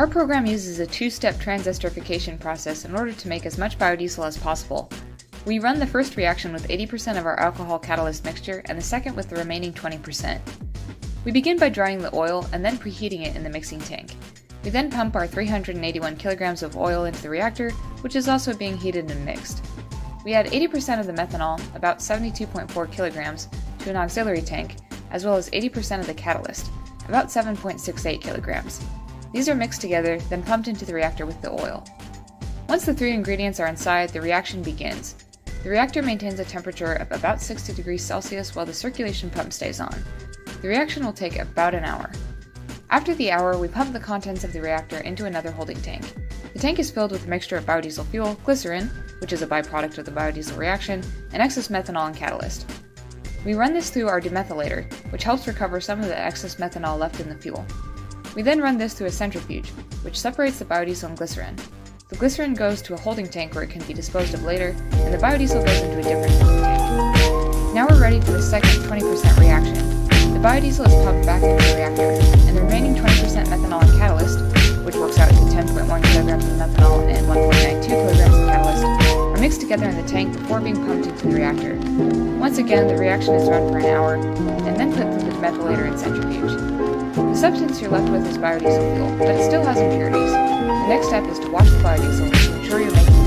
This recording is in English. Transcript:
Our program uses a two-step transesterification process in order to make as much biodiesel as possible. We run the first reaction with 80% of our alcohol catalyst mixture and the second with the remaining 20%. We begin by drying the oil and then preheating it in the mixing tank. We then pump our 381 kilograms of oil into the reactor, which is also being heated and mixed. We add 80% of the methanol, about 72.4 kilograms, to an auxiliary tank, as well as 80% of the catalyst, about 7.68 kilograms. These are mixed together, then pumped into the reactor with the oil. Once the three ingredients are inside, the reaction begins. The reactor maintains a temperature of about 60 degrees Celsius while the circulation pump stays on. The reaction will take about an hour. After the hour, we pump the contents of the reactor into another holding tank. The tank is filled with a mixture of biodiesel fuel, glycerin, which is a byproduct of the biodiesel reaction, and excess methanol and catalyst. We run this through our demethylator, which helps recover some of the excess methanol left in the fuel. We then run this through a centrifuge, which separates the biodiesel and glycerin. The glycerin goes to a holding tank where it can be disposed of later, and the biodiesel goes into a different holding tank. Now we're ready for the second 20% reaction. The biodiesel is pumped back into the reactor, and the remaining 20% methanol and catalyst, which works out to 10.1 kilograms of methanol and 1.92 kilograms of catalyst, are mixed together in the tank before being pumped into the reactor. Once again, the reaction is run for an hour, and then put through the demethylator and centrifuge. The substance you're left with is biodiesel fuel, but it still has impurities. The next step is to wash the biodiesel to ensure you're making